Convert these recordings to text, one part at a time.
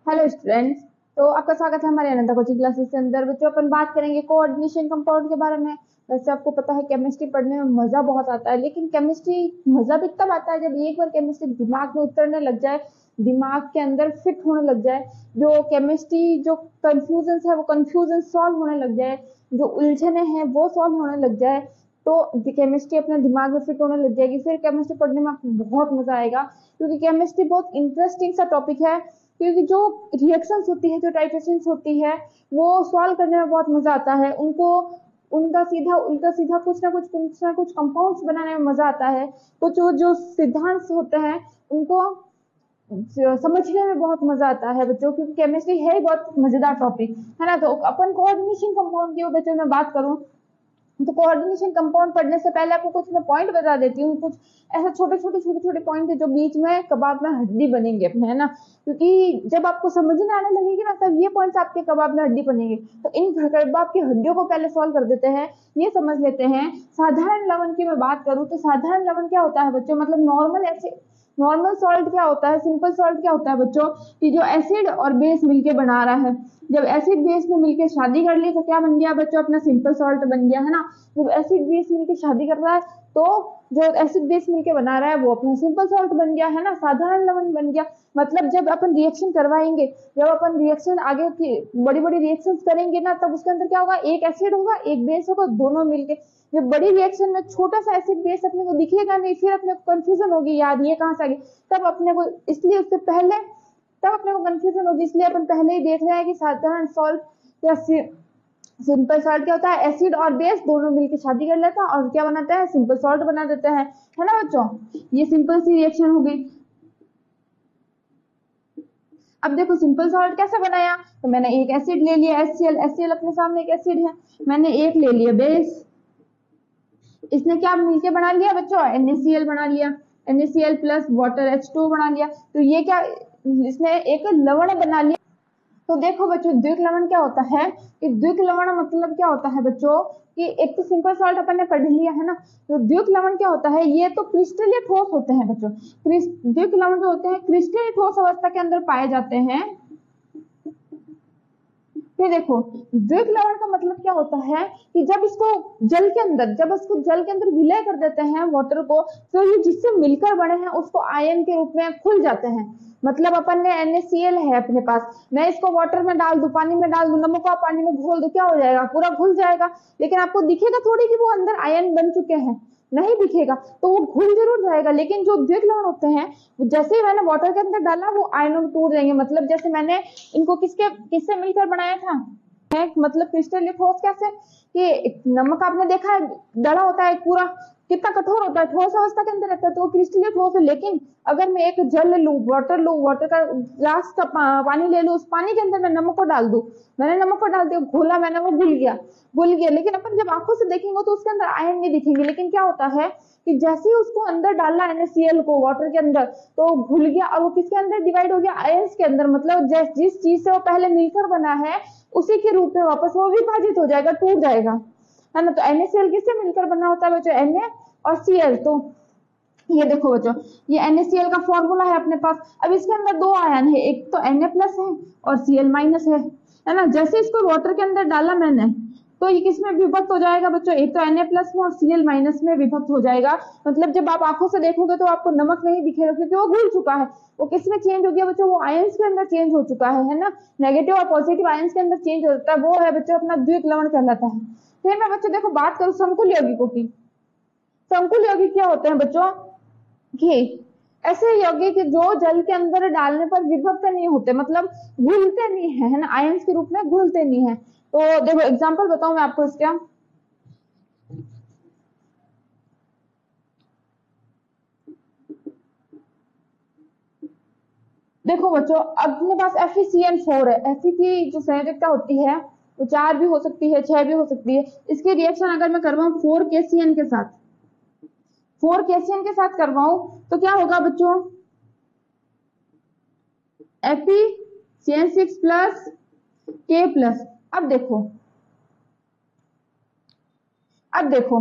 Hello students. तो आपका स्वागत है हमारे अनंता कोचिंग क्लासेस के अंदर। बच्चों अपन बात करेंगे कोऑर्डिनेशन कंपाउंड के बारे में। वैसे आपको पता है केमिस्ट्री पढ़ने में मजा बहुत आता है, लेकिन केमिस्ट्री मजा भी तब आता है जब एक बार केमिस्ट्री दिमाग में उतरने लग जाए, दिमाग के अंदर फिट होने लग जाए। जो केमिस्ट्री जो कंफ्यूजन है वो कंफ्यूजन सॉल्व होने लग जाए, जो उलझने हैं वो सॉल्व होने लग जाए। तो केमिस्ट्री अपने दिमाग में फिट होने लग जाएगी, फिर केमिस्ट्री पढ़ने में आपको बहुत मजा आएगा, क्योंकि केमिस्ट्री बहुत इंटरेस्टिंग सा टॉपिक है। क्योंकि जो रिएक्शंस होती है, जो टाइट्रेशंस होती है, वो सॉल्व करने में बहुत मजा आता है। उनको उनका सीधा उल्टा सीधा कुछ ना कुछ कंपाउंड्स बनाने में मजा आता है। कुछ जो जो सिद्धांत होते हैं उनको समझने में बहुत मजा आता है बच्चों, क्योंकि केमिस्ट्री है ही बहुत मजेदार टॉपिक है ना। तो अपन कोऑर्डिनेशन कंपाउंड की बच्चों में बात करूं, तो कोऑर्डिनेशन कंपाउंड पढ़ने से पहले आपको कुछ मैं पॉइंट बता देती हूँ। कुछ ऐसे छोटे छोटे पॉइंट है जो बीच में कबाब में हड्डी बनेंगे अपने, है ना। क्योंकि जब आपको समझ में आने लगेगी ना, तब ये पॉइंट्स आपके कबाब में हड्डी बनेंगे। तो इन कबाब की हड्डियों को पहले सॉल्व कर देते हैं, ये समझ लेते हैं। साधारण लवण की मैं बात करूँ तो साधारण लवण क्या होता है बच्चों, मतलब नॉर्मल सॉल्ट क्या होता है, सिंपल सॉल्ट क्या होता है बच्चों, कि जो एसिड और बेस मिलके बना रहा है। जब एसिड बेस में मिलके शादी कर ली तो क्या बन गया बच्चों, अपना सिंपल सॉल्ट बन गया, है ना। जब एसिड बेस मिलके शादी कर रहा है तो जो एसिड बेस मिलके बना रहा है वो अपना सिंपल सॉल्ट बन गया, है ना, साधारण लवण बन गया। मतलब जब अपन रिएक्शन करवाएंगे, जब अपन रिएक्शन आगे की बड़ी बड़ी रिएक्शन करेंगे ना, तब उसके अंदर क्या होगा, एक एसिड होगा एक बेस होगा, दोनों मिलके जब बड़ी रिएक्शन में छोटा सा एसिड बेस अपने को दिखेगा नहीं, फिर अपने को कंफ्यूजन होगी, यार ये कहाँ से आ गई। तब अपने को इसलिए उससे पहले तब अपने को कंफ्यूजन होगी, इसलिए अपन पहले ही देख रहे हैं कि साधारण सॉल्ट या सिंपल सॉल्ट क्या होता है, एसिड और बेस दोनों मिलकर शादी कर लेता है और क्या बनाता है, सिंपल सॉल्ट बना देते हैं, है ना बच्चों। ये सिंपल सी रिएक्शन हो गई। अब देखो सिंपल सॉल्ट कैसे बनाया, तो मैंने एक एसिड ले लिया HCl, HCl अपने सामने एक एसिड है। मैंने एक ले लिया बेस, इसने क्या मिलके बना लिया बच्चों, NaCl बना लिया, NaCl प्लस वाटर H2 बना लिया। तो ये क्या, इसने एक लवण बना लिया। तो देखो बच्चों द्विक लवण क्या होता है, कि द्विक लवण मतलब क्या होता है बच्चों, कि एक तो सिंपल सॉल्ट अपन ने पढ़ लिया है ना। तो द्विक लवण क्या होता है, ये तो क्रिस्टलीय ठोस होते हैं बच्चों। द्विक लवण जो होते हैं क्रिस्टलीय ठोस अवस्था के अंदर पाए जाते हैं। ये देखो द्विक लवण का मतलब क्या होता है, कि जब इसको जल के अंदर विलय कर देते हैं वाटर को, तो ये जिससे मिलकर बने हैं उसको आयन के रूप में खुल जाते हैं। मतलब अपन ने NaCl है अपने पास, मैं इसको वाटर में डाल दूं, पानी में डाल दूं, नमक को पानी में घोल दूं, क्या हो जाएगा, पूरा घुल जाएगा। लेकिन आपको दिखेगा थोड़ी कि वो अंदर आयन बन चुके हैं, नहीं दिखेगा, तो वो घुल जरूर जाएगा। लेकिन जो द्विक लवण होते हैं, जैसे ही मैंने वाटर के अंदर डाला वो आयनों में टूट जाएंगे। मतलब जैसे मैंने इनको किससे मिलकर बनाया था, मतलब क्रिस्टल ठोस कैसे, कि नमक आपने देखा है दड़ा होता है पूरा, कितना कठोर होता है, ठोस अवस्था के अंदर रहता है, तो वो क्रिस्टल ठोस है। लेकिन अगर मैं एक जल लू, वाटर का ग्लास का पानी ले लू, उस पानी के अंदर मैं नमक को डाल दू, मैंने नमक को डाल दिया, घोला मैंने, वो घुल गया। लेकिन अपन जब आंखों से देखेंगे तो उसके अंदर आयन नहीं दिखेंगे। लेकिन क्या होता है कि जैसे ही उसको अंदर डालना NaCl को वाटर के अंदर, तो घुल गया और वो किसके अंदर डिवाइड हो गया, आयंस के अंदर। मतलब जिस चीज से वो पहले मिलकर बना है उसी के रूप में वापस वो विभाजित हो जाएगा, टूट जाएगा, है ना। तो NaCl किससे मिलकर बना होता है बच्चों, Na और Cl। तो ये देखो बच्चों, ये NaCl का फॉर्मूला है अपने पास। अब इसके अंदर दो आयन है, एक तो Na प्लस है और Cl माइनस है ना। जैसे इसको वाटर के अंदर डाला मैंने, तो ये किसमें विभक्त हो जाएगा बच्चों, एक तो Na प्लस में और Cl माइनस में विभक्त हो जाएगा। मतलब जब आप आंखों से देखोगे तो आपको नमक नहीं दिखेगा, क्योंकि वो घुल चुका है। वो किसमें चेंज हो गया बच्चों, वो आयंस के अंदर चेंज हो चुका है ना। नेगेटिव और पॉजिटिव आयंस के अंदर चेंज होता है, वो है बच्चों अपना द्विक लवण कहलाता है। फिर मैं बच्चों देखो बात करूं संकुल यौगिकों की। संकुल यौगिक क्या होते हैं बच्चों, कि ऐसे यौगिक जो जल के अंदर डालने पर विभक्त नहीं होते, मतलब घुलते नहीं है ना, आयंस के रूप में घुलते नहीं है। तो देखो एग्जांपल बताऊं मैं आपको इसका। देखो बच्चों अपने पास FeCN4 है। Fe की जो संयोजकता होती है वो 4 भी हो सकती है, 6 भी हो सकती है। इसके रिएक्शन अगर मैं करवाऊं 4KCN के साथ, 4KCN के साथ करवाऊं तो क्या होगा बच्चों, FeCN6 प्लस K प्लस। अब देखो अब देखो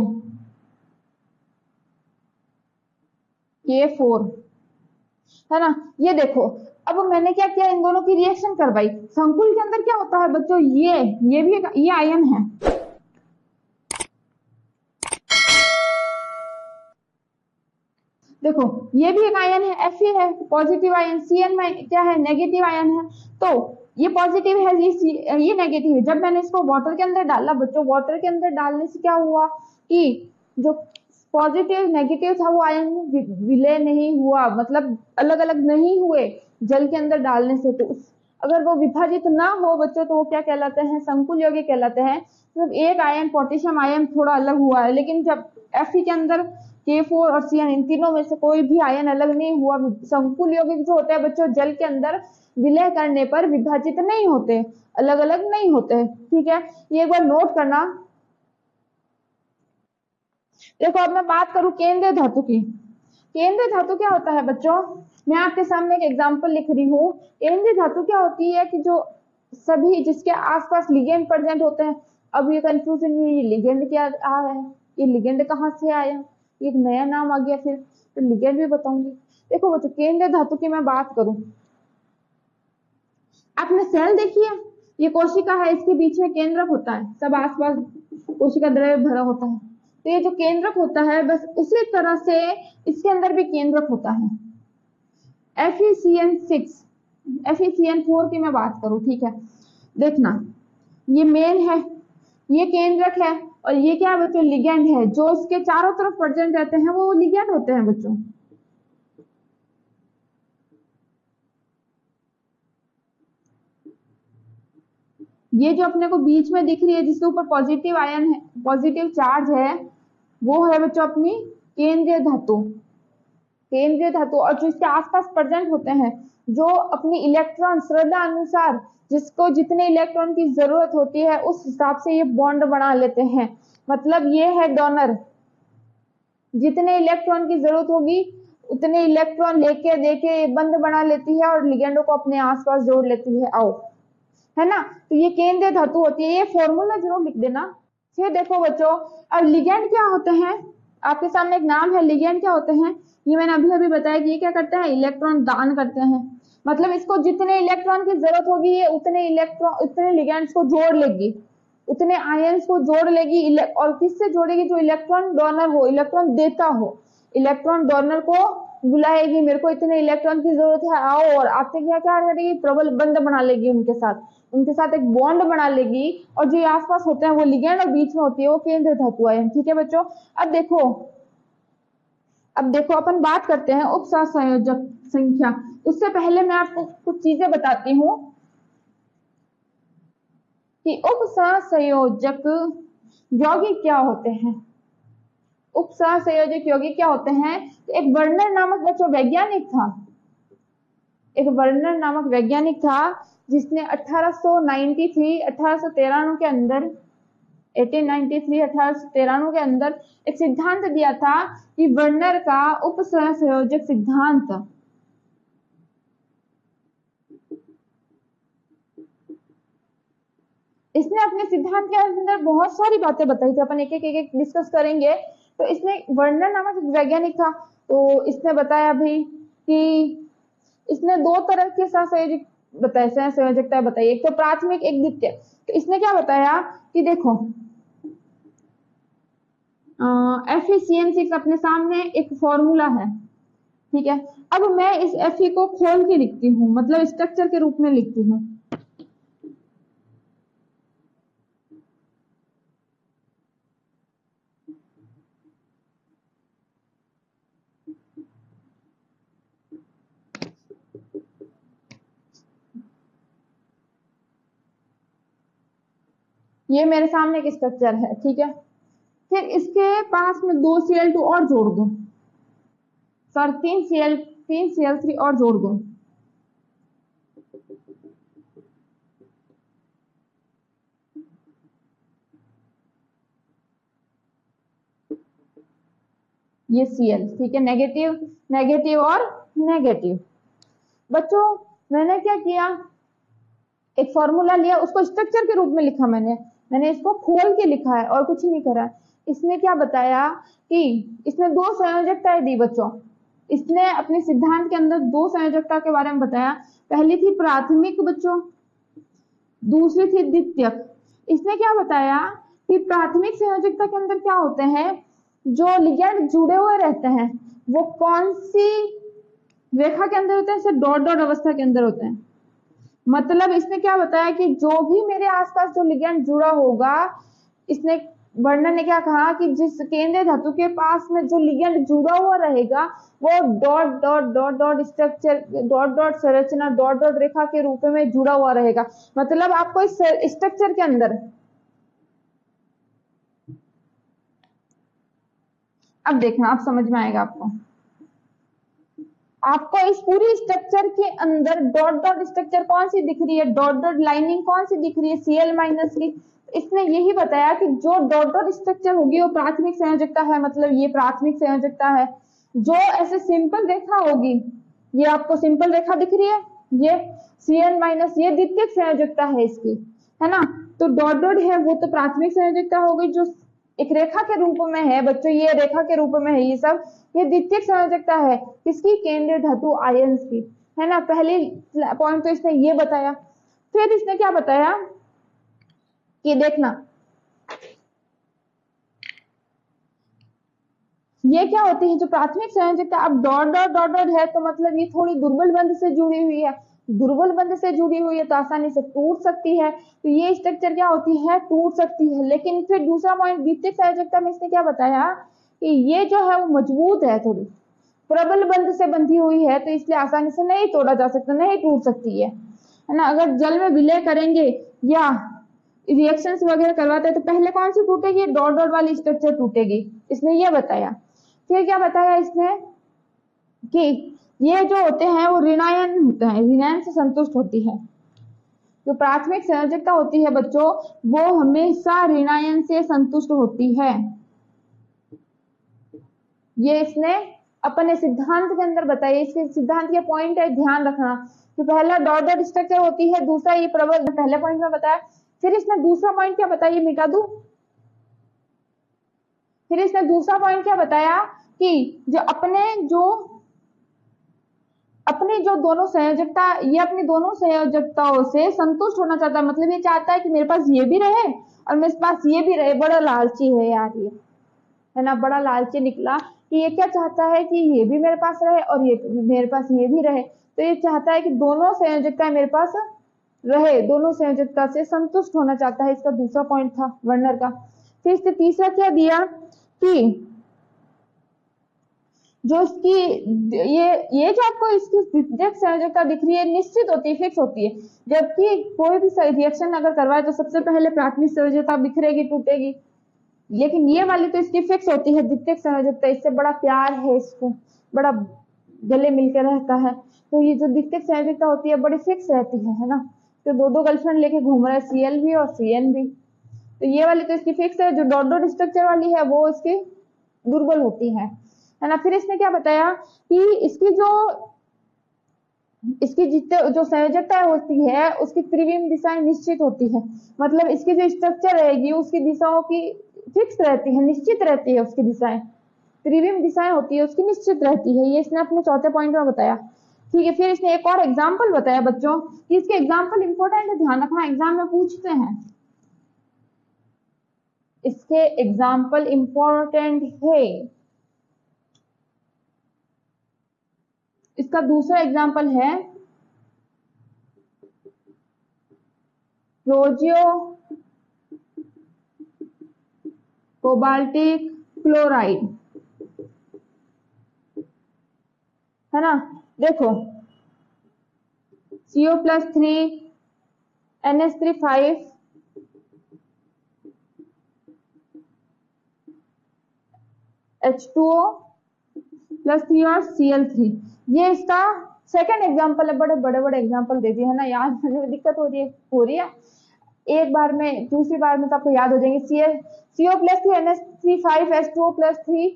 K4, है ना। ये देखो, अब मैंने क्या किया, इन दोनों की रिएक्शन करवाई। संकुल के अंदर क्या होता है बच्चों, ये भी ये आयन है। देखो ये भी एक आयन है, Fe है पॉजिटिव आयन, Cn में क्या है, नेगेटिव आयन है। तो ये पॉजिटिव है, ये नेगेटिव है। जब मैंने इसको वाटर के अंदर डाला बच्चों, वाटर के अंदर डालने से क्या हुआ कि जो पॉजिटिव नेगेटिव था वो आयन विलय नहीं हुआ, मतलब अलग अलग नहीं हुए जल के अंदर डालने से। तो अगर वो विभाजित ना हो बच्चों तो वो क्या कहलाते हैं, संकुल यौगिक कहलाते हैं। मतलब एक आयन पोटेशियम आयन थोड़ा अलग हुआ है, लेकिन जब Fe के अंदर K4 और Cn इन तीनों में से कोई भी आयन अलग नहीं हुआ। संकुल यौगिक जो होते हैं बच्चों जल के अंदर विलय करने पर विभाजित नहीं होते, अलग अलग नहीं होते। ठीक है, ये एक बार नोट करना। देखो अब मैं बात करूं केंद्रीय धातु की। केंद्रीय धातु क्या होता है बच्चों, मैं आपके सामने एक एग्जांपल लिख रही हूँ। केंद्रीय धातु क्या होती है कि जो सभी जिसके आसपास लिगेंड प्रेजेंट होते हैं। अब ये कंफ्यूजन, ये लिगेंड क्या आ है, ये लिगेंड कहाँ से आया, एक नया नाम आ गया फिर, तो लिगेंड भी बताऊंगी। देखो बच्चों केंद्रीय धातु की मैं बात करूं, आपने सेल देखी है, ये कोशिका है, इसके बीच में केंद्रक होता है, सब आसपास कोशिका द्रव्य भरा होता है। तो ये जो केंद्रक होता है बस उसी तरह से इसके अंदर भी केंद्रक होता है। FeCN6 FeCN4 की मैं बात करूं, ठीक है, देखना ये मेन है, ये केंद्रक है, और ये क्या है बच्चों, लिगेंड है। जो इसके चारों तरफ प्रेजेंट रहते हैं वो लिगेंड होते हैं बच्चों। ये जो अपने को बीच में दिख रही है जिसके ऊपर पॉजिटिव आयन है, पॉजिटिव चार्ज है, वो है बच्चों अपनी केंद्रीय धातु। केंद्रीय धातु, और जो इसके आसपास प्रेजेंट होते हैं, जो अपनी इलेक्ट्रॉन श्रद्धा अनुसार जिसको जितने इलेक्ट्रॉन की जरूरत होती है उस हिसाब से ये बॉन्ड बना लेते हैं। मतलब ये है डोनर, जितने इलेक्ट्रॉन की जरूरत होगी उतने इलेक्ट्रॉन लेके देके बंद बना लेती है और लिगेंडों को अपने आसपास जोड़ लेती है। आओ, है ना, तो ये केंद्रीय धातु होती है। ये फॉर्मूला जरूर लिख देना। फिर देखो बच्चों, अब लिगेंड क्या होते हैं, आपके सामने एक नाम है, लिगेंड क्या होते हैं, ये मैंने अभी अभी बताया कि ये क्या करते हैं, इलेक्ट्रॉन दान करते हैं। मतलब इसको जितने इलेक्ट्रॉन की जरूरत होगी ये उतने लिगेंड्स को जोड़ लेगी, उतने आयंस को जोड़ लेगी। और किससे जोड़ेगी, जो इलेक्ट्रॉन डोनर हो, इलेक्ट्रॉन देता हो, इलेक्ट्रॉन डोनर को बुलाएगी, मेरे को इतने इलेक्ट्रॉन की जरूरत है आओ, और आते क्या क्या करेगी, प्रबल बंध बना लेगी, उनके साथ एक बॉन्ड बना लेगी। और जो आसपास होते हैं वो लिगेंड, और बीच में होती है वो केंद्रीय धातु आयन। ठीक है बच्चों, अब देखो अपन बात करते हैं उपसहसंयोजक संख्या। उससे पहले मैं आपको कुछ चीजें बताती हूँ कि उपसहसंयोजक यौगिक क्या होते हैं। उपसहसंयोजक यौगिक क्या होते हैं, एक वर्नर नामक बच्चों वैज्ञानिक था, एक वर्नर नामक वैज्ञानिक था जिसने 1893 के अंदर 1893 के अंदर एक सिद्धांत दिया था कि वर्नर का उपसहसंयोजक सिद्धांत। इसने अपने सिद्धांत के अंदर बहुत सारी बातें बताई थी, अपन एक एक डिस्कस करेंगे। तो इसने वर्नर नामक एक वैज्ञानिक था, तो इसने बताया भी कि इसने दो तरह के सहसंयोजक बताए, सहसंयोजकता बताई, एक तो प्राथमिक एक द्वितीय। तो इसने क्या बताया कि देखो FeCN6 अपने सामने एक फॉर्मूला है, ठीक है। अब मैं इस Fe को खोल के लिखती हूँ, मतलब स्ट्रक्चर के रूप में लिखती हूँ। ये मेरे सामने एक स्ट्रक्चर है, ठीक है। फिर इसके पास में 2 Cl2 और जोड़ दूं, सर 3 Cl3 और जोड़ दूं। ये Cl, ठीक है, नेगेटिव नेगेटिव और नेगेटिव। बच्चों मैंने क्या किया, एक फॉर्मूला लिया, उसको स्ट्रक्चर के रूप में लिखा, मैंने इसको खोल के लिखा है और कुछ नहीं करा। इसने क्या बताया कि इसने 2 संयोजकताएं दी बच्चों, इसने अपने सिद्धांत के अंदर दो संयोजकता के बारे में बताया। पहली थी प्राथमिक बच्चों, दूसरी थी द्वितीयक। इसने क्या बताया कि प्राथमिक संयोजकता के अंदर क्या होते हैं, जो लिगैंड जुड़े हुए रहते हैं वो कौन सी रेखा के अंदर होते हैं, डॉट डॉट अवस्था के अंदर होते हैं। मतलब इसने क्या बताया कि जो भी मेरे आसपास जो लिगैंड जुड़ा होगा, इसने वर्णन ने क्या कहा कि जिस केंद्रीय धातु के पास में जो लिगैंड जुड़ा हुआ रहेगा वो dot dot dot dot structure, dot dot संरचना, डॉट डॉट रेखा के रूप में जुड़ा हुआ रहेगा। मतलब आपको इस स्ट्रक्चर के अंदर, अब देखना आप समझ में आएगा आपको इस पूरी स्ट्रक्चर के अंदर डॉट डॉट स्ट्रक्चर कौन सी दिख रही है, डॉट डॉट लाइनिंग कौन सी दिख रही है, Cl माइनस की। इसने यही बताया कि जो डॉट डॉट स्ट्रक्चर होगी वो प्राथमिक संयोजकता है, मतलब ये प्राथमिक संयोजकता है। जो ऐसे सिंपल रेखा होगी, ये आपको सिंपल रेखा दिख रही है, ये Cl माइनस, ये द्वितीयक संयोजकता है इसकी, है ना। तो डॉट डॉट है वो तो प्राथमिक संयोजकता होगी, जो एक रेखा के रूप में है बच्चों, ये रेखा के रूप में है, ये सब ये द्वितीयक संयोजकता है किसकी, केंद्रीय धातु आयंस की, है ना। पहले पॉइंट तो इसने ये बताया। फिर इसने क्या बताया कि देखना ये क्या होती है, जो प्राथमिक संयोजकता अब डॉट डॉट डॉट डॉट है तो मतलब ये थोड़ी दुर्बल बंध से जुड़ी हुई है, दुर्बल बंध से जुड़ी हुई है तो आसानी से टूट सकती है, तो ये स्ट्रक्चर क्या होती है, टूट सकती है। लेकिन फिर दूसरा पॉइंट द्वितीयक संयोजकता में इसने क्या बताया कि ये जो है वो मजबूत है, थोड़ी प्रबल बंध से बंधी हुई है, तो इसलिए आसानी से नहीं तोड़ा जा सकता, नहीं टूट सकती है ना। अगर जल में विलय करेंगे या रिएक्शंस वगैरह करवाते हैं तो पहले कौन सी टूटेगी, डॉट डॉट वाली स्ट्रक्चर टूटेगी, इसने ये बताया। फिर क्या बताया इसने कि ये जो होते हैं वो ऋणायन होते हैं, ऋणायन से संतुष्ट होती है। जो प्राथमिक संयोजकता होती है बच्चों वो हमेशा ऋणायन से संतुष्ट होती है। ये इसने अपने सिद्धांत के अंदर बताया, इसके सिद्धांत के पॉइंट है, ध्यान रखना कि पहला डॉट डॉट स्ट्रक्चर होती है, दूसरा ये प्रबल, पहले पॉइंट में बताया। फिर इसने दूसरा पॉइंट क्या बताया, मिटा दूं। फिर इसने दूसरा पॉइंट क्या बताया कि जो अपने जो दोनों संयोजकता, ये अपनी दोनों संयोजकताओं से संतुष्ट होना चाहता है, मतलब ये चाहता है कि मेरे पास ये भी रहे और मेरे पास ये भी रहे। बड़ा लालची है यार ये, है ना, बड़ा लालची निकला कि ये क्या चाहता है कि ये भी मेरे पास रहे और ये मेरे पास ये भी रहे। तो ये चाहता है कि दोनों संयोजकता मेरे पास रहे, दोनों संयोजकता से संतुष्ट होना चाहता है। इसका दूसरा पॉइंट था वर्नर का। फिर इसने तीसरा क्या दिया कि जो इसकी ये जो आपको इसकी द्वितीयक संयोजकता दिख रही है निश्चित होती है, फिक्स होती है, जबकि कोई भी रिएक्शन अगर करवाए तो सबसे पहले प्राथमिक संयोजकता बिखरेगी, टूटेगी, लेकिन ये वाली तो इसकी फिक्स होती है द्वितीयक संयोजकता। इससे बड़ा प्यार है इसको, बड़ा गले मिलकर रहता है। तो ये जो द्वितीयक संयोजकता होती है बड़ी फिक्स रहती है ना। तो दो दो गर्लफ्रेंड लेके घूम रहा है, Cl भी और Cn भी। तो ये वाली तो इसकी फिक्स है, जो डॉट डॉट स्ट्रक्चर वाली है वो इसकी दुर्बल होती है ना। फिर इसने क्या बताया कि इसकी जितने जो संयोजकता होती है उसकी त्रिविम दिशाएं निश्चित होती है, मतलब इसकी जो स्ट्रक्चर रहेगी उसकी दिशाओं की फिक्स रहती है, निश्चित रहती है, उसकी दिशाएं त्रिविम दिशाएं होती है उसकी निश्चित रहती है। ये इसने अपने चौथे पॉइंट में बताया। ठीक है, फिर इसने एक और एग्जाम्पल बताया बच्चों कि इसके एग्जाम्पल इंपॉर्टेंट है, ध्यान रखना एग्जाम में पूछते हैं, इसके एग्जाम्पल इंपॉर्टेंट है। इसका दूसरा एग्जाम्पल है रोजियो कोबाल्टिक क्लोराइड, है ना। देखो CO+3 NH3 H2O+3 और Cl3, ये इसका सेकंड एग्जांपल है। बड़े बड़े एग्जांपल दे दिए है ना, याद करने में दिक्कत हो रही है। एक बार में दूसरी बार में तो आपको याद हो जाएंगे। CO+3 NH3 H2O+3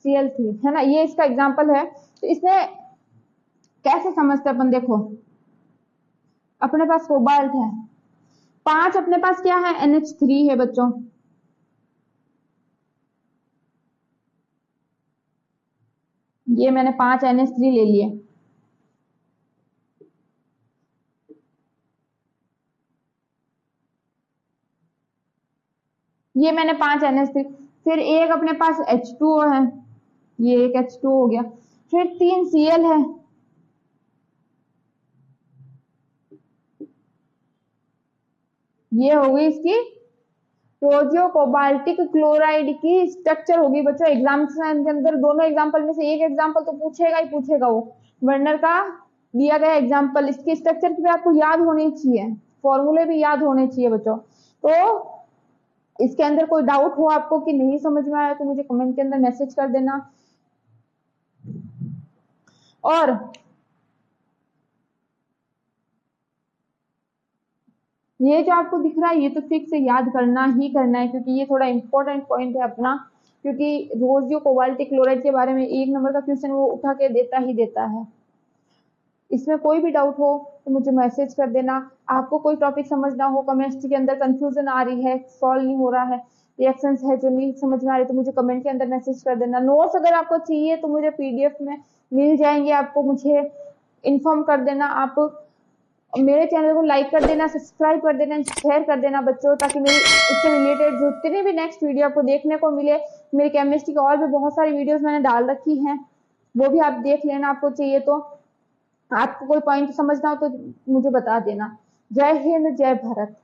Cl3, है ना, ये इसका एग्जांपल है। तो इसने कैसे समझते अपन, देखो अपने पास कोबाल्ट है, 5 अपने पास क्या है, NH3 है बच्चों, ये मैंने 5 NH3 ले लिए। ये मैंने 5 NH3, फिर एक अपने पास H2O है, ये एक H2O हो गया, फिर 3 Cl है, ये हो गई इसकी रोजियो कोबाल्टिक क्लोराइड की स्ट्रक्चर होगी। बच्चों एग्जाम के अंदर दोनों एग्जांपल में से एक एग्जांपल तो पूछेगा ही पूछेगा, वो वर्नर का दिया गया एग्जांपल, इसकी स्ट्रक्चर भी आपको याद होनी चाहिए, फॉर्मूले भी याद होने चाहिए बच्चों। तो इसके अंदर कोई डाउट हो आपको कि नहीं समझ में आया तो मुझे कमेंट के अंदर मैसेज कर देना। और ये जो आपको दिख रहा है ये तो फिक्स से याद करना ही करना है, क्योंकि ये थोड़ा इंपॉर्टेंट पॉइंट है अपना, क्योंकि रोजियो कोबाल्टिक क्लोराइड के बारे में 1 नंबर का क्वेश्चन वो उठा के देता ही देता है। इसमें कोई भी डाउट हो तो मुझे मैसेज कर देना। आपको कोई टॉपिक समझना हो, केमिस्ट्री के अंदर कंफ्यूजन आ रही है, सॉल्व नहीं हो रहा है, रिएक्शंस है जो नहीं समझ में आ रही, तो मुझे कमेंट के अंदर मैसेज कर देना। नोट्स अगर आपको चाहिए तो मुझे PDF में मिल जाएंगे, आपको मुझे इन्फॉर्म कर देना। आप मेरे चैनल को लाइक कर देना, सब्सक्राइब कर देना, शेयर कर देना बच्चों, ताकि मेरी इससे रिलेटेड जितने भी नेक्स्ट वीडियो आपको देखने को मिले। मेरी केमिस्ट्री की और भी बहुत सारी वीडियोस मैंने डाल रखी हैं, वो भी आप देख लेना आपको चाहिए तो। आपको कोई पॉइंट समझना हो तो मुझे बता देना। जय हिंद, जय भारत।